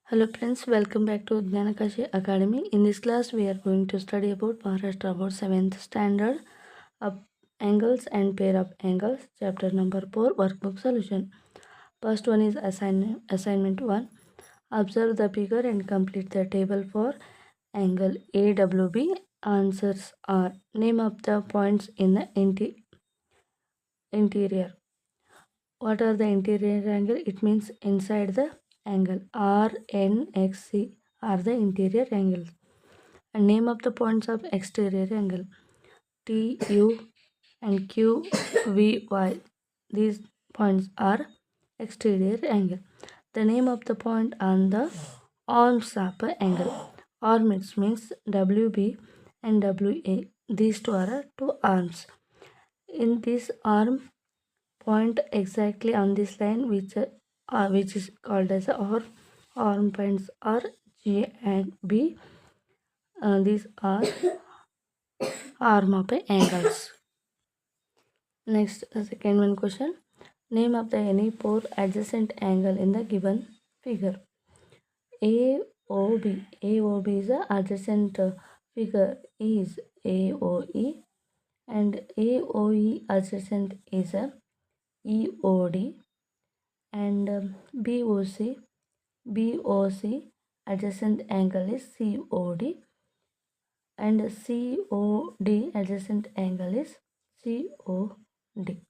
Hello friends, welcome back to Dnyanakashiacademy. In this class, we are going to study about Maharashtra about 7th standard of angles and pair of angles, chapter number 4, workbook solution. First one is assignment 1. Observe the figure and complete the table for angle AWB. Answers are name of the points in the interior. What are the interior angle? It means inside the angle. R, N, X, C are the interior angles. And name of the points of exterior angle. T, U and Q, V, Y. These points are exterior angle. The name of the point on the arms of an angle. Arms means WB and WA. These two are two arms. In this arm, point exactly on this line which is called as arm points are G and B. These are arm of angles. Next, second one question. Name of the any four adjacent angle in the given figure. AOB. AOB is the adjacent figure is AOE, and AOE adjacent is a EOD, and BOC adjacent angle is COD, and COD adjacent angle is COD.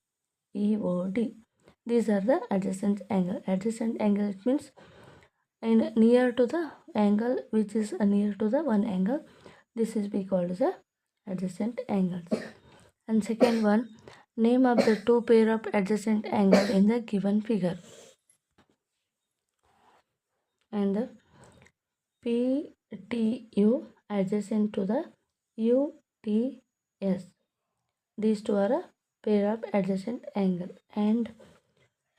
EOD. These are the adjacent angle. Adjacent angle, it means and near to the angle which is near to the one angle. This is be called as a adjacent angles. And second one, name of the two pair of adjacent angle in the given figure. And the PTU adjacent to the UTS. These two are a pair of adjacent angle. And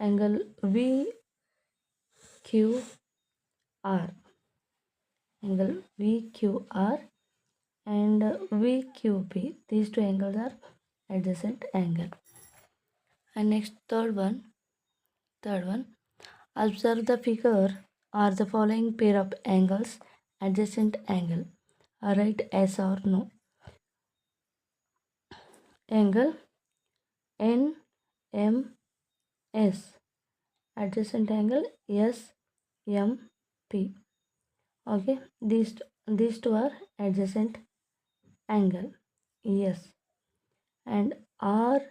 angle VQR. Angle VQR and VQP. These two angles are adjacent angle. And next third one. Observe the figure. Are the following pair of angles adjacent angle? Write yes or no. Angle NMS adjacent angle SMP. Okay, these two are adjacent angle. Yes. And RMS.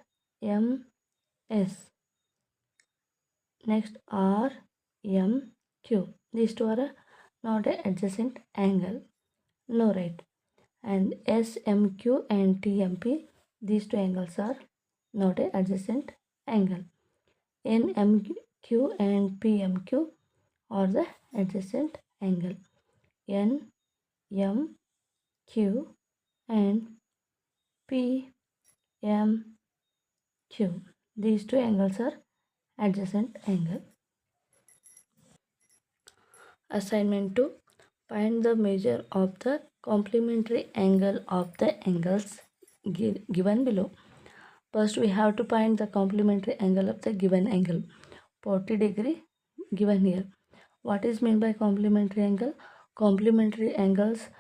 Next RMQ. These two are not a adjacent angle. No, right. And SMQ and TMP. These two angles are not a adjacent angle. NMQ and PMQ are the adjacent angle. NMQ and PMQ. These two angles are adjacent angle. Assignment 2. Find the measure of the complementary angle of the angles given below. First, we have to find the complementary angle of the given angle. 40 degree given here. What is meant by complementary angle? Complementary angles,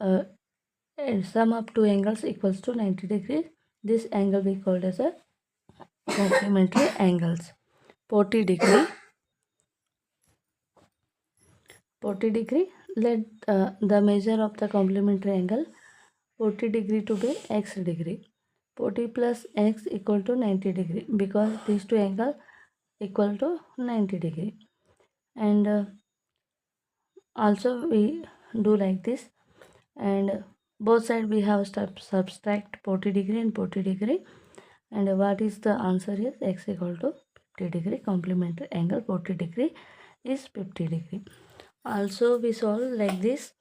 sum of two angles equals to 90 degrees. This angle we called as a complementary angles. 40 degree. Let the measure of the complementary angle 40 degree to be x degree. 40 plus x equal to 90 degree, because these two angles equal to 90 degree. And also we do like this, and both sides we have subtract 40 degree and 40 degree, and what is the answer is x equal to 50 degree. Complementary angle 40 degree is 50 degree. Also we solve like this,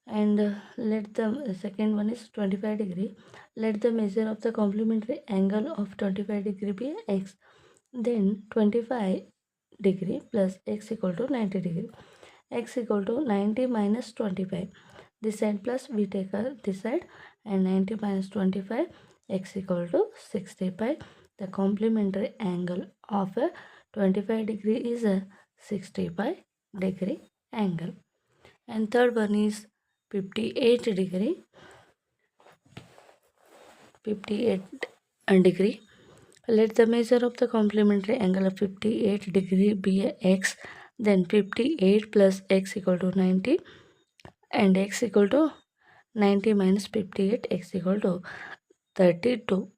and let the second one is 25 degree. Let the measure of the complementary angle of 25 degree be x. Then 25 degree plus x equal to 90 degree. X equal to 90 minus 25. This side plus we take this side, and 90 minus 25, x equal to 65. The complementary angle of a 25 degree is a 65 degree. angle. And third one is 58 degree. 58 degree. Let the measure of the complementary angle of 58 degree be x, then 58 plus x equal to 90, and x equal to 90 minus 58, x equal to 32.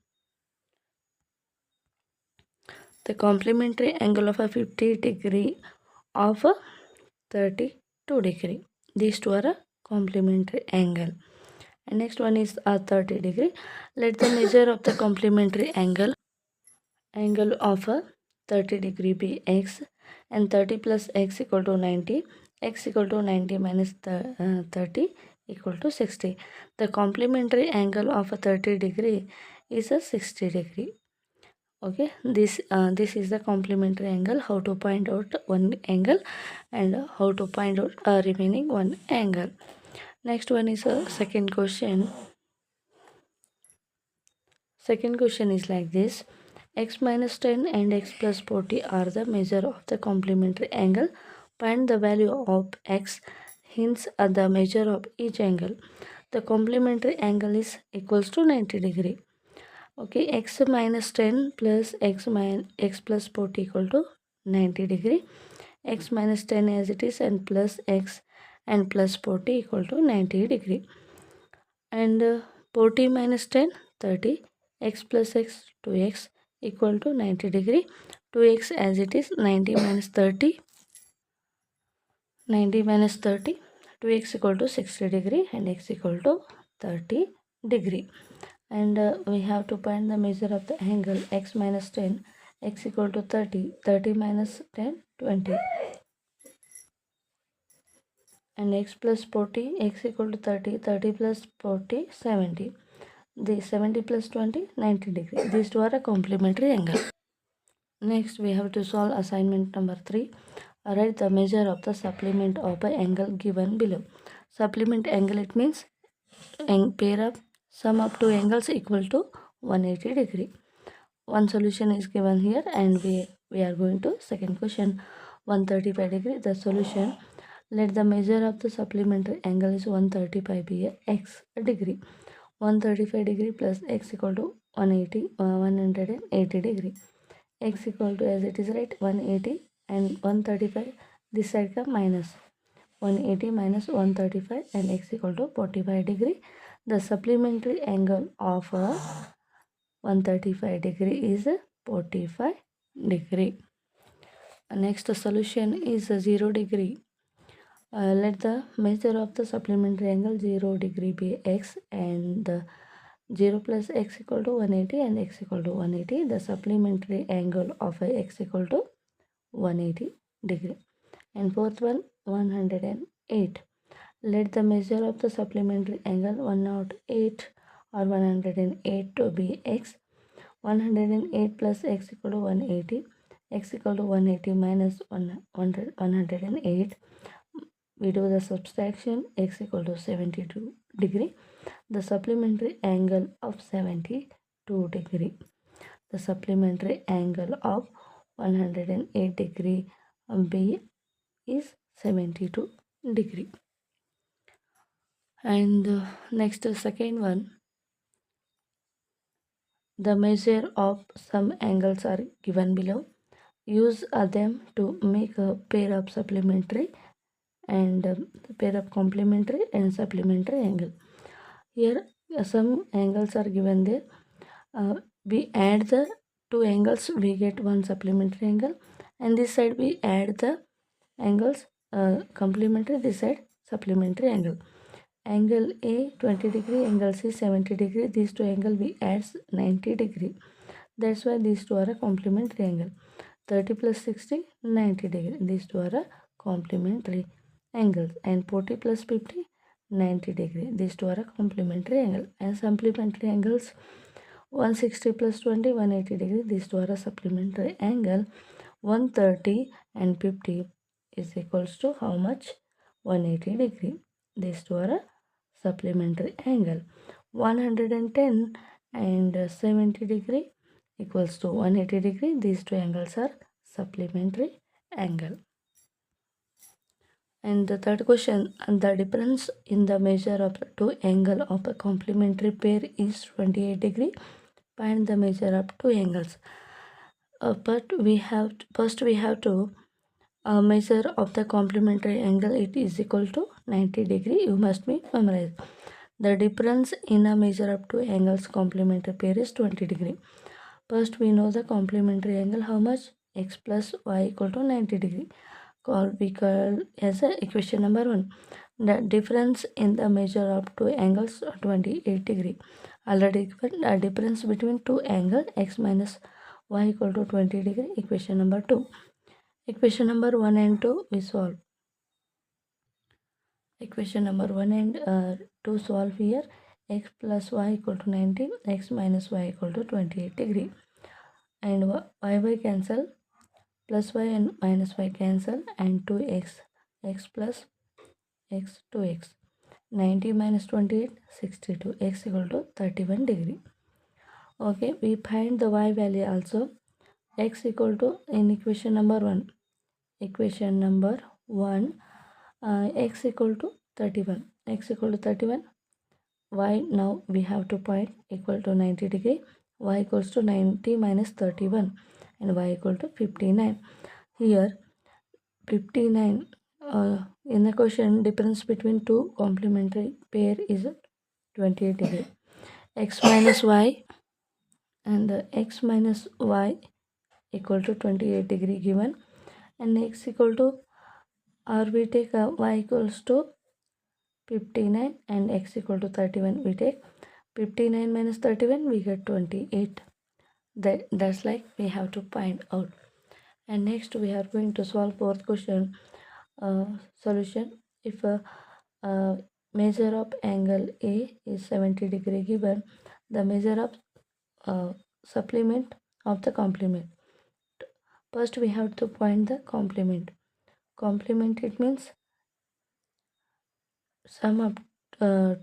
The complementary angle of a 50 degree of a 32 degree. These two are a complementary angle. And next one is a 30 degree. Let the measure of the complementary angle of a 30 degree be x, and 30 plus x equal to 90, x equal to 90 minus 30 equal to 60. The complementary angle of a 30 degree is a 60 degree. Okay, this is the complementary angle. How to find out one angle and how to find out remaining one angle. Next one is a second question. Second question is like this: x minus 10 and x plus 40 are the measure of the complementary angle. Find the value of x hints at the measure of each angle. The complementary angle is equals to 90 degree. Okay, x minus 10 plus x plus 40 equal to 90 degree. X minus 10 as it is, and plus x and plus 40 equal to 90 degree. And 40 minus 10, 30. X plus x, 2x equal to 90 degree. 2x as it is, 90 minus 30. 90 minus 30. 2x equal to 60 degree and x equal to 30 degree. And we have to find the measure of the angle x minus 10, x equal to 30, 30 minus 10, 20, and x plus 40, x equal to 30, 30 plus 40, 70. The 70 plus 20, 90 degree. These two are a complementary angle. Next, we have to solve assignment number 3. Write the measure of the supplement of an angle given below. Supplement angle, it means pair up sum up two angles equal to 180 degree. One solution is given here, and we are going to second question. 135 degree. The solution: let the measure of the supplementary angle is 135 be a x degree. 135 degree plus x equal to 180 degree. X equal to, as it is, right, 180, and 135 this side come minus 180 minus 135, and x equal to 45 degree. The supplementary angle of 135 degree is 45 degree. Next solution is 0 degree. Let the measure of the supplementary angle 0 degree be x, and the 0 plus x equal to 180 and x equal to 180. The supplementary angle of x equal to 180 degree. And fourth one, 108. Let the measure of the supplementary angle 108 or 108 to be x. 108 plus x equal to 180. X equal to 180 minus 108. We do the subtraction. X equal to 72 degree. The supplementary angle of 72 degree. The supplementary angle of 108 degree B is 72 degree. And next second one, the measure of some angles are given below. Use them to make a pair of supplementary and pair of complementary and supplementary angle. Here some angles are given there. We add the two angles, we get one supplementary angle, and this side we add the angles complementary, this side supplementary angle. Angle A 20 degree, angle C 70 degree. These two angle we add 90 degree. That's why these two are a complementary angle. 30 plus 60, 90 degree. These two are a complementary angles. And 40 plus 50, 90 degree. These two are a complementary angle. And supplementary angles, 160 plus 20, 180 degree. These two are a supplementary angle. 130 and 50 is equals to how much? 180 degree. These two are a supplementary angle. 110 and 70 degree equals to 180 degree. These two angles are supplementary angle. And the third question, the difference in the measure of the two angle of a complementary pair is 28 degree. Find the measure of two angles. But first we have to measure of the complementary angle. It is equal to 90 degree. You must be memorized. The difference in a measure of two angles complementary pair is 20 degree. First we know the complementary angle. How much? X plus y equal to 90 degree. We call as a equation number 1. The difference in the measure of two angles 28 degree. Already given the difference between two angles x minus y equal to 20 degree. Equation number 2. Equation number 1 and 2 we solve. Equation number 1 and 2 solve here. X plus y equal to 90, x minus y equal to 28 degree. And y cancel, plus y and minus y cancel, and 2x, x plus x 2x. 90 minus 28, 62, x equal to 31 degree. Okay, we find the y value also. X equal to, in equation number 1, x equal to 31, x equal to 31, y now we have to point equal to 90 degree, y equals to 90 minus 31, and y equal to 59. Here 59, in the question, difference between two complementary pair is 28 degree. X minus y and the x minus y equal to 28 degree given, and x equal to, or we take y equals to 59 and x equal to 31. We take 59 minus 31, we get 28. That's like we have to find out. And next we are going to solve fourth question. Solution. If a measure of angle A is 70 degree given, the measure of supplement of the complement. First we have to find the complement. Complement, it means sum of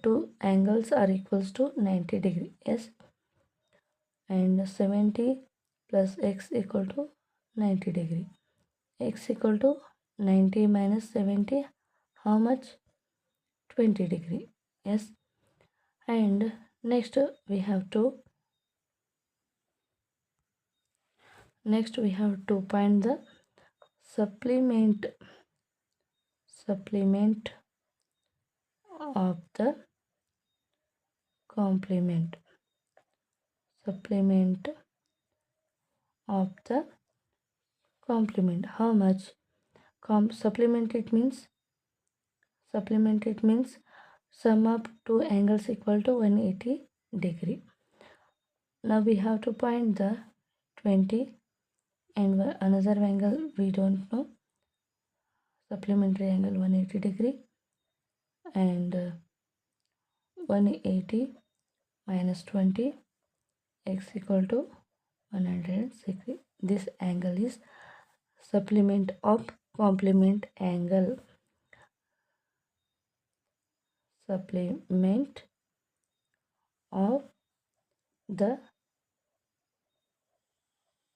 two angles are equals to 90 degree. Yes, and 70 plus x equal to 90 degree. X equal to 90 minus 70, how much? 20 degree. Yes, and next we have to find the supplement of the complement. Supplement of the complement. How much? Supplement, it means sum of two angles equal to 180 degree. Now we have to find the 20 and another angle we don't know. Supplementary angle 180 degree, and 180 minus 20, x equal to 160. This angle is supplement of complement angle. Supplement of the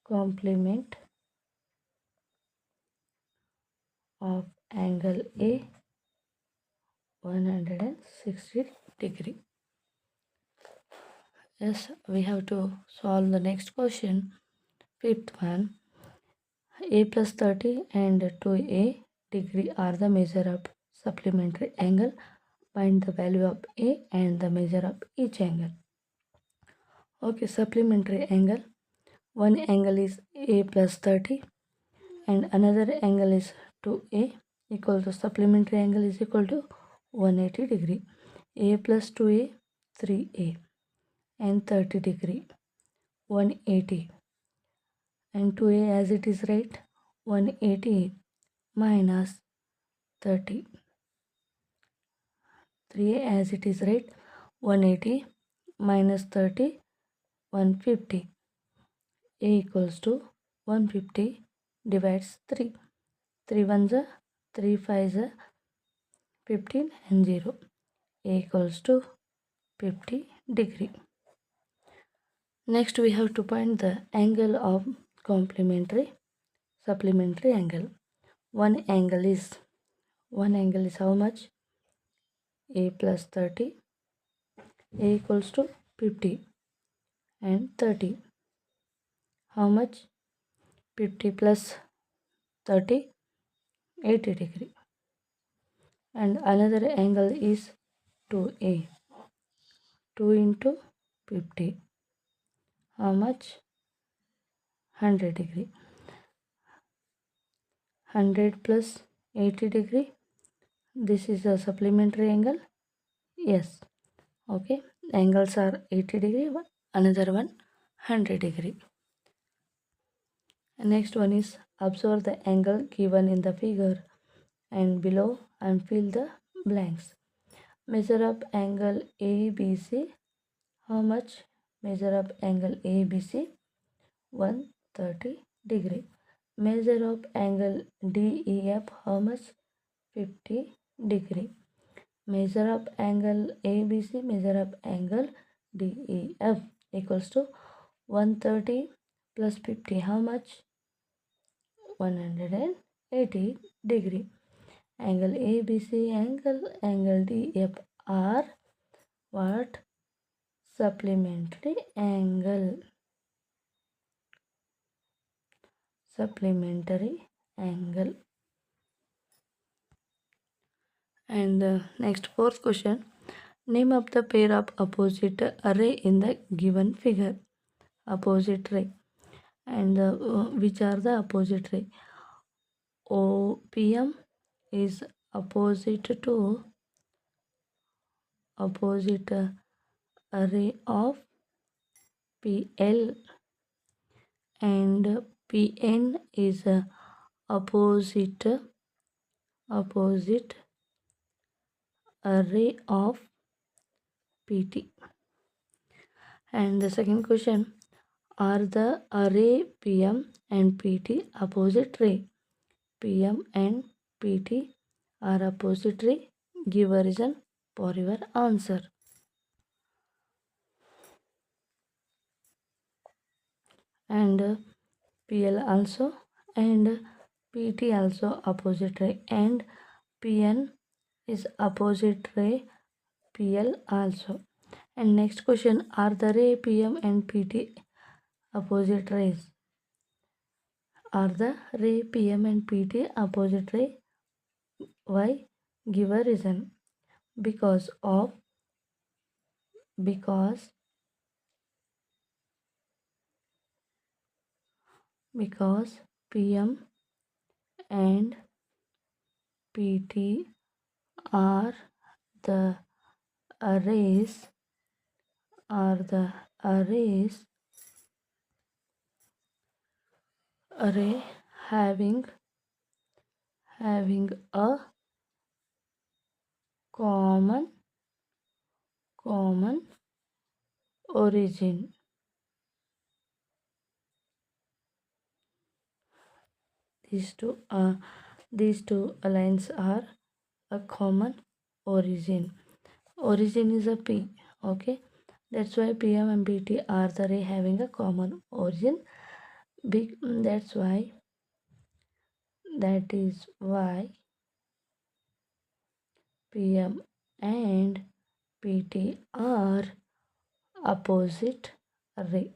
complement of angle A 160 degree. Yes, we have to solve the next question. Fifth one. A plus 30 and 2a degree are the measure of supplementary angle. Find the value of A and the measure of each angle. Okay, supplementary angle. One angle is A plus 30 and another angle is 2a equal to, supplementary angle is equal to 180 degree. A plus 2a, 3a, and 30 degree, 180. And 2a as it is, right? 180 minus 30. 3a as it is, right? 180 minus 30, 150. A equals to 150 divides 3. 3 ones are 3 5s are 15 and 0. A equals to 50 degree. Next we have to find the angle of complementary supplementary angle. One angle is One angle is how much? A plus 30. A equals to 50 and 30. How much? 50 plus 30, 80 degree. And another angle is 2A. 2 into 50. How much? 100 degree. 100 plus 80 degree. This is a supplementary angle. Yes. Okay. Angles are 80 degree. Another one 100 degree. And next one is observe the angle given in the figure and below and fill the blanks. Measure up angle ABC. How much? Measure up angle ABC. 130 degree. Measure up angle DEF. How much? 50 degree. Measure up angle ABC. Measure up angle DEF equals to 130 plus 50. How much? 180 degree. Angle ABC, angle DF are what? Supplementary angle. Supplementary angle. And next fourth question. Name of the pair of opposite array in the given figure. Opposite ray. And which are the opposite ray? OPM is opposite to opposite array of PL, and PN is opposite array of PT. And the second question, are the array PM and PT opposite ray? PM and PT are opposite ray. Give a reason for your answer. And PL also, and PT also opposite ray, and PN is opposite ray PL also. And next question, are the ray PM and PT opposite rays? Are the ray PM and PT opposite ray? Why? Give a reason. Because PM and PT are the arrays array having a common origin. These two lines are a common origin. Origin is a P. Okay, that's why PM and PT are the ray having a common origin. That is why PM and PT are opposite ray.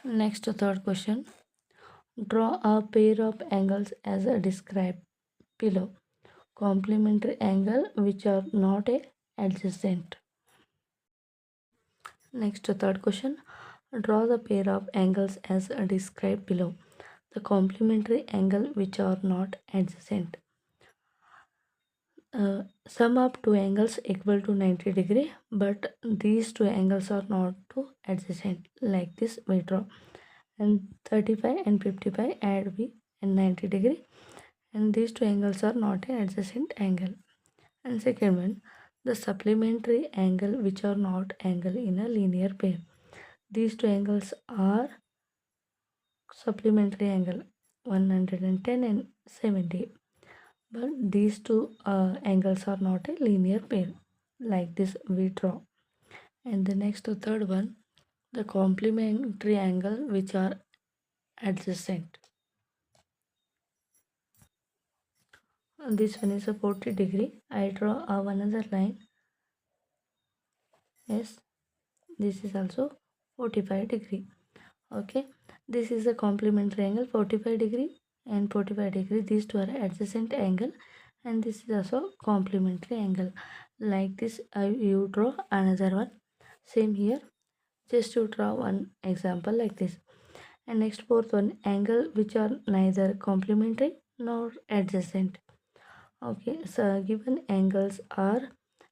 Next, third question. Draw a pair of angles as described below. Complementary angle which are not adjacent. Next, third question. Draw the pair of angles as described below. The complementary angle which are not adjacent. Sum of two angles equal to 90 degree, but these two angles are not adjacent. Like this we draw. And 35 and 55 add B and 90 degree, and these two angles are not an adjacent angle. And second one, the supplementary angle which are not angle in a linear pair. These two angles are supplementary angle 110 and 70, but these two angles are not a linear pair. Like this we draw. And the next third one, the complementary angle which are adjacent. This one is a 40 degree. I draw another line. Yes, this is also 45 degree. Okay, this is a complementary angle 45 degree and 45 degree. These two are adjacent angle, and this is also complementary angle. Like this, you draw another one. Same here, just to draw one example like this. And next, fourth one, angle which are neither complementary nor adjacent. Okay, so given angles are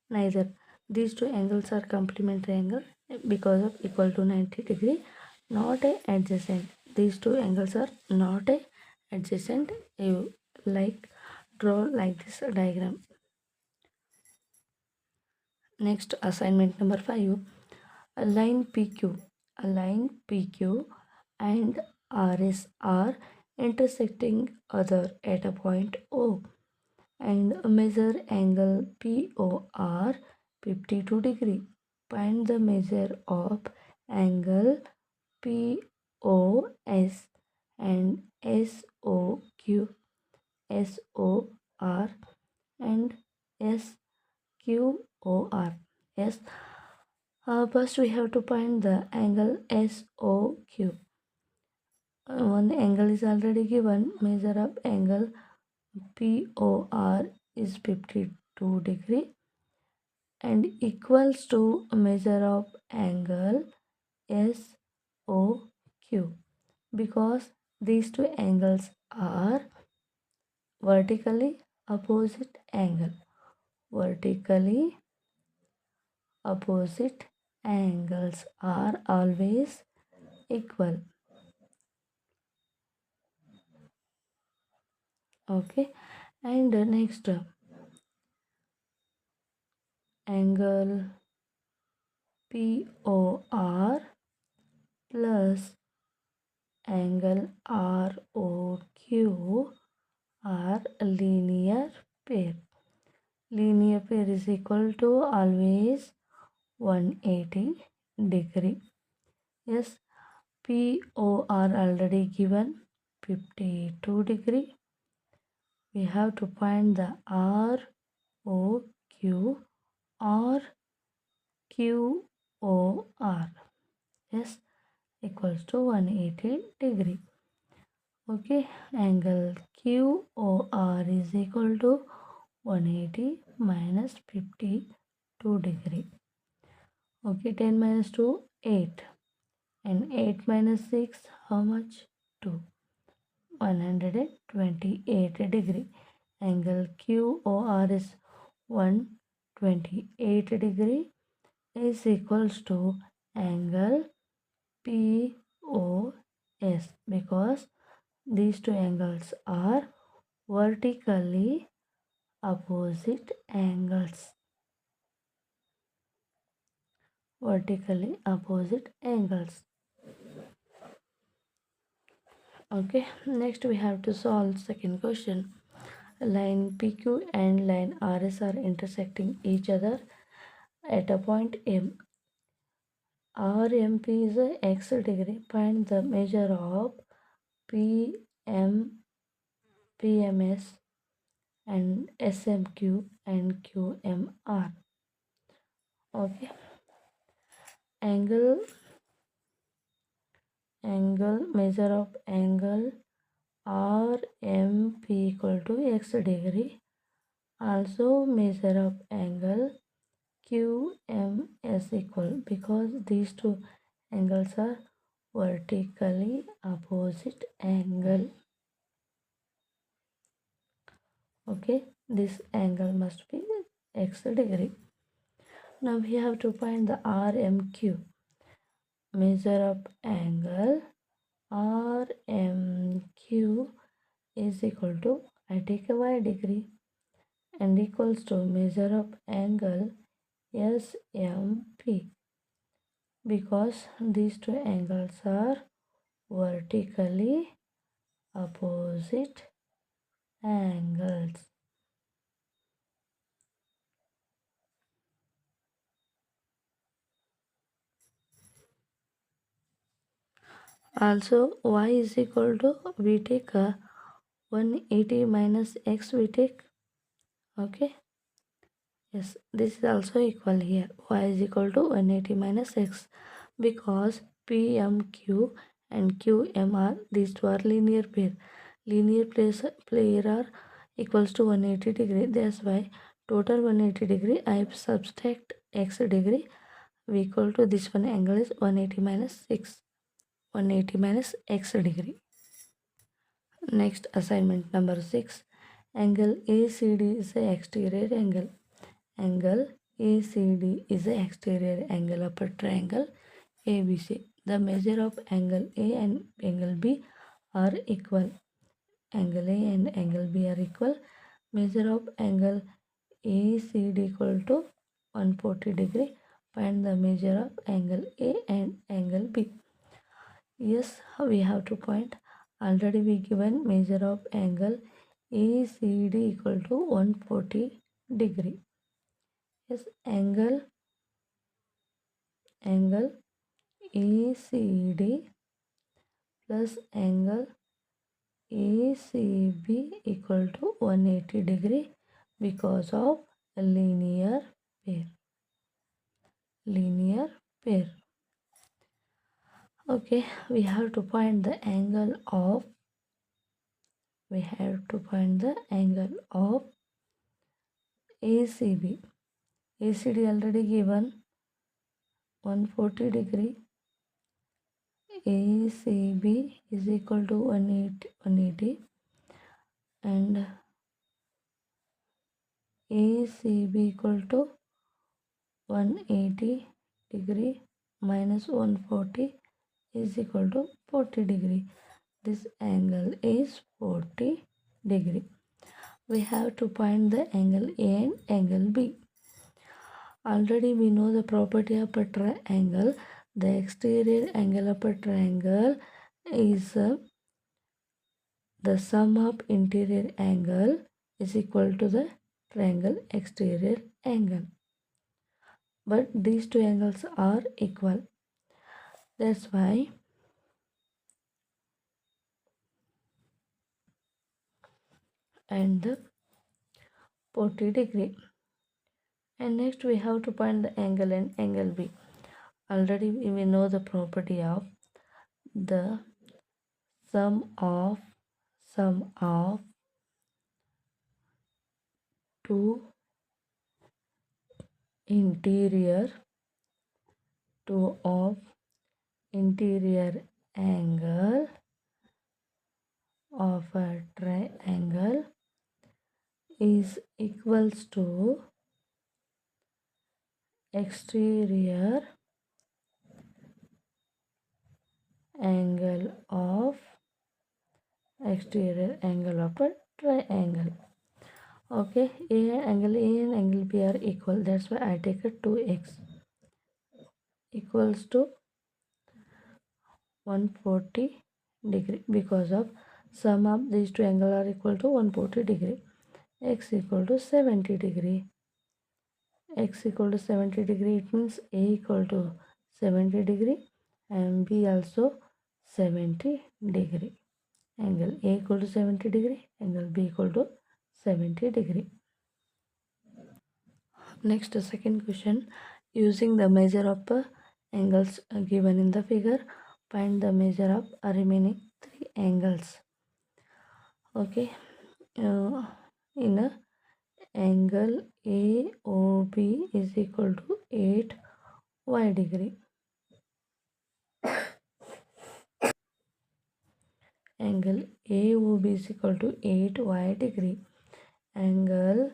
neither. These two angles are complementary angle because of equal to 90 degree, not a adjacent. These two angles are not a adjacent. You like draw like this diagram. Next, assignment number 5. A line PQ. A line PQ and RS are intersecting other at a point O, and measure angle POR 52 degree. Find the measure of angle POS and SOQ, SOR and SQOR. Yes. First we have to find the angle SOQ. One angle is already given. Measure of angle POR is 52 degree and equals to measure of angle SOQ, because these two angles are vertically opposite angle. Vertically opposite angles are always equal. Okay, and next, angle POR plus angle ROQ are linear pair. Linear pair is equal to always 180 degree. Yes, POR already given 52 degree. We have to find the ROQ or QOR. Yes, equals to 180 degree. Okay, angle QOR is equal to 180 minus 52 degree. Okay, 10 minus 2, 8. And 8 minus 6, how much? 2. 128 degree. Angle QOR is 128 degree is equals to angle POS, because these two angles are vertically opposite angles. Vertically opposite angles. Okay, next we have to solve second question. Line PQ and line RS are intersecting each other at a point M. RMP is a x degree. Find the measure of PM, PMS and SMQ and QMR. Okay, angle measure of angle RMP equal to x degree. Also measure of angle QMS equal, because these two angles are vertically opposite angle. Okay, this angle must be x degree. Now we have to find the RMQ. Measure of angle RMQ is equal to, I take a y degree, and equals to measure of angle SMP, because these two angles are vertically opposite angles. Also y is equal to, we take 180 minus x we take. Okay, yes, this is also equal here. Y is equal to 180 minus x, because PMQ and QMR, these two are linear pair. Linear pair are equals to 180 degree. That's why total 180 degree, I subtract x degree, we equal to this one angle is 180 minus 6. 180 minus x degree. Next assignment number 6. Angle ACD is the exterior angle. Angle ACD is the exterior angle of a triangle ABC. The measure of angle A and angle B are equal. Angle A and angle B are equal. Measure of angle ACD equal to 140 degree. Find the measure of angle A and angle B. Yes, we have to point. Already we given measure of angle ACD equal to 140 degree. Yes, angle ACD plus angle ACB equal to 180 degree because of a linear pair. Linear pair. Okay, we have to find the angle of ACB. ACD already given 140 degree. ACB is equal to 180 and ACB equal to 180 degree minus 140 is equal to 40 degree. This angle is 40 degree. We have to find the angle A and angle B. Already we know the property of a triangle. The exterior angle of a triangle is the sum of interior angle is equal to the triangle exterior angle. But these two angles are equal. That's why and the 40 degree. And next we have to find the angle and angle B. Already we know the property of the sum of two interior angle of a triangle is equals to exterior angle of a triangle. Okay, angle A and angle B are equal. That's why I take a 2x equals to 140 degree, because of sum of these two angles are equal to 140 degree. X equal to 70 degree. X equal to 70 degree, it means A equal to 70 degree and B also 70 degree. Angle A equal to 70 degree, angle B equal to 70 degree. Next, second question. Using the measure of angles given in the figure, find the measure of remaining three angles. Okay, in a angle AOB is equal to 8y degree. Angle AOB is equal to 8y degree. Angle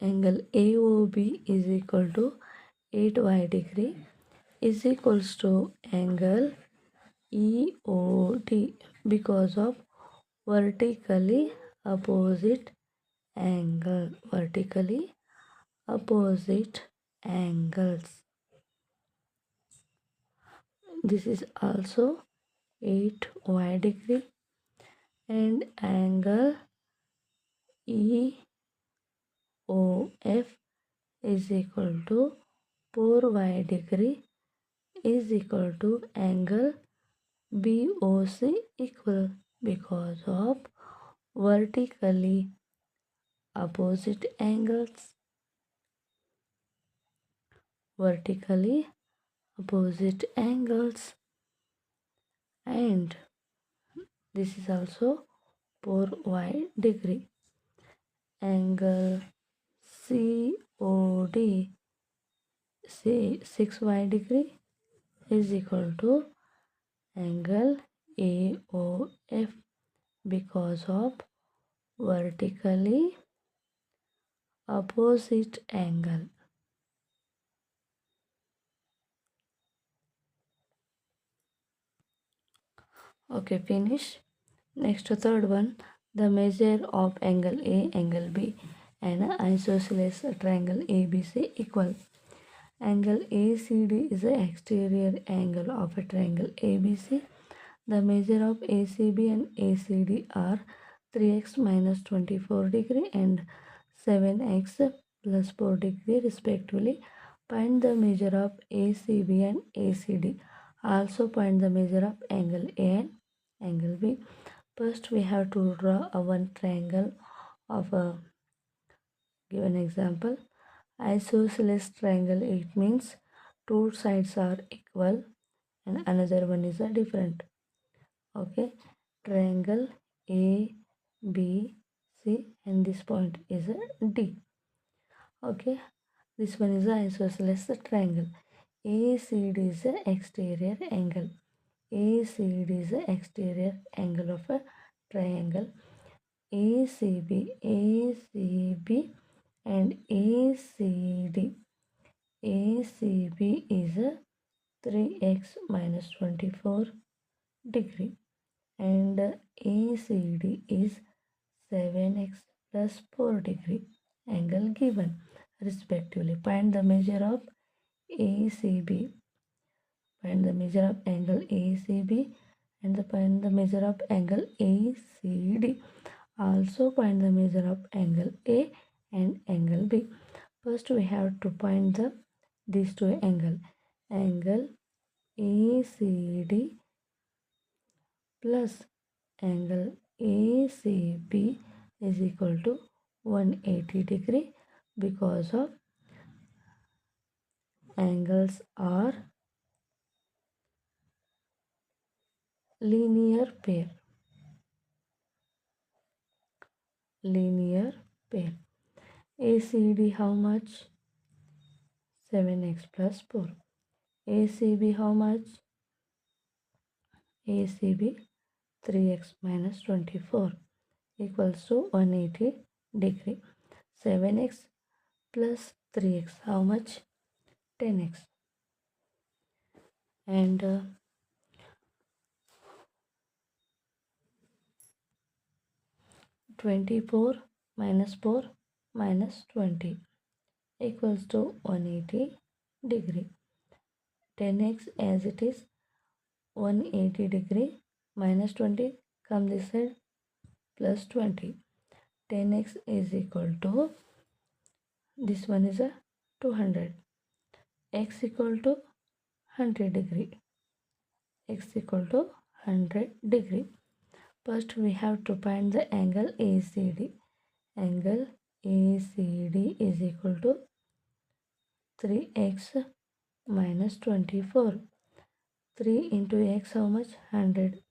AOB is equal to 8y degree is equals to angle EOD because of vertically opposite angle. Vertically opposite angles. This is also 8y degree and angle EOF is equal to 4y degree is equal to angle BOC equal because of vertically opposite angles. Vertically opposite angles, and this is also 4y degree. Angle COD, say 6y degree, is equal to angle AOF because of vertically opposite angle. Okay, finish. Next, third one, the measure of angle A, angle B, and isosceles triangle ABC equal. Angle ACD is the exterior angle of a triangle ABC. The measure of ACB and ACD are 3x minus 24 degree and 7x plus 4 degree respectively. Find the measure of ACB and ACD. Also find the measure of angle A and angle B. First we have to draw a one triangle of a given example. Isosceles triangle, it means two sides are equal and another one is a different. Okay, triangle A B C and this point is a D. Okay, this one is a isosceles triangle. ACD is the exterior angle. ACD is the exterior angle of a triangle. ACB and ACD. ACB is a 3x minus 24 degree and ACD is 7x plus 4 degree angle given respectively. Find the measure of ACB. Find the measure of angle ACB and find the measure of angle ACD. Also find the measure of angle A and angle B. First we have to find these two angle. Angle ACD plus angle ACB is equal to 180 degree because of angles are linear pair. Linear pair. ACD how much? 7x plus 4. ACB how much? ACB 3x minus 24 equals to 180 degree. 7x plus 3x how much? 10x. And 24 minus 4 minus 20 equals to 180 degree. 10x as it is 180 degree minus 20 come this side plus 20. 10x is equal to this one is a 200. X equal to 100 degree. X equal to 100 degree. First we have to find the angle ACD. Angle ACD is equal to 3x minus 24. 3 into x how much? 100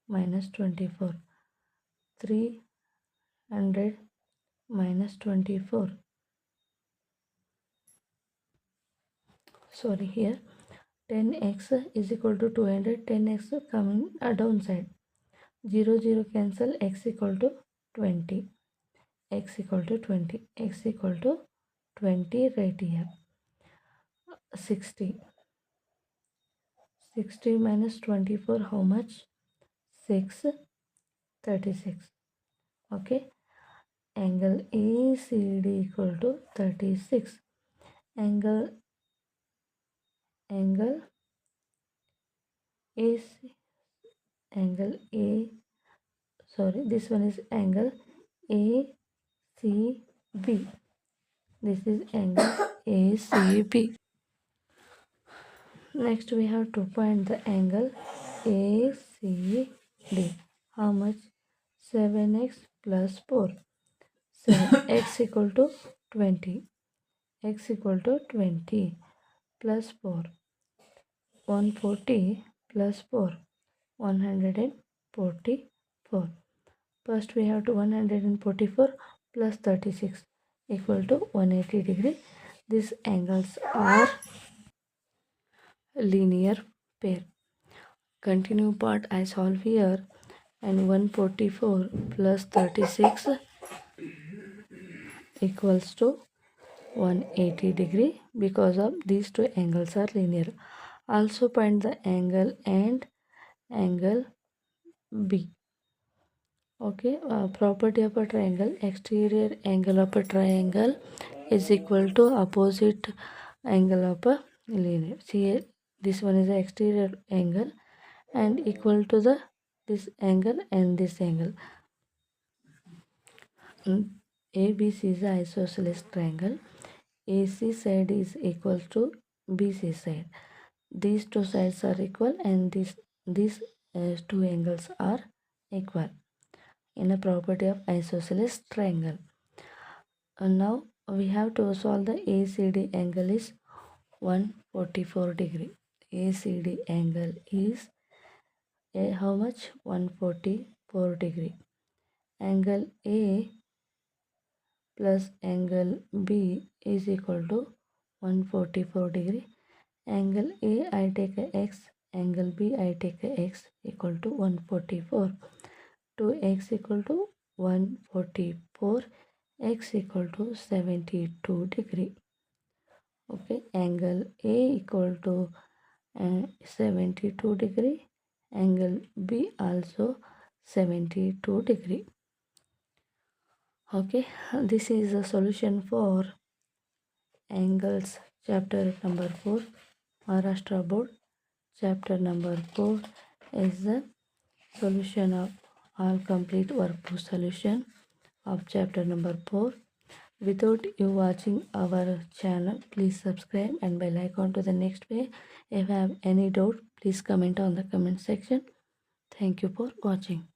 minus 24. 300 minus 24. Sorry, here 10x is equal to 200. 10x coming downside. 0 0 cancel. X equal to 20. X equal to 20. X equal to 20 right here. 60. 60 minus 24 how much? 6. 36. Okay. Angle ACD equal to 36. Angle AC, angle A, sorry, this one is angle ACB. This is angle ACB. Next we have to find the angle ACD. How much? 7x plus 4. 7 x equal to 20. X equal to 20 plus 4. 140 plus 4. 144. First we have to 144 plus 36 equal to 180 degree. These angles are linear pair. Continue part I solve here, and 144 plus 36 equals to 180 degree because of these two angles are linear. Also find the angle and angle B. Okay, property of a triangle: exterior angle of a triangle is equal to opposite angle of a linear. See, this one is the exterior angle and equal to the this angle and this angle. ABC is an isosceles triangle. AC side is equal to BC side. These two sides are equal and these two angles are equal in a property of isosceles triangle. And now we have to solve the ACD angle is 144 degree. ACD angle is how much? 144 degree. Angle A plus angle B is equal to 144 degree. Angle A I take a x, angle B I take a x equal to 144. 2x equal to 144, x equal to 72 degree. Okay, angle A equal to 72 degree, angle B also 72 degree. Okay, this is the solution for angles chapter number 4, Maharashtra board. Chapter number 4 is the solution of all complete workbook solution of chapter number 4. Without you watching our channel, please subscribe and bell icon to the next page. If you have any doubt, please comment on the comment section. Thank you for watching.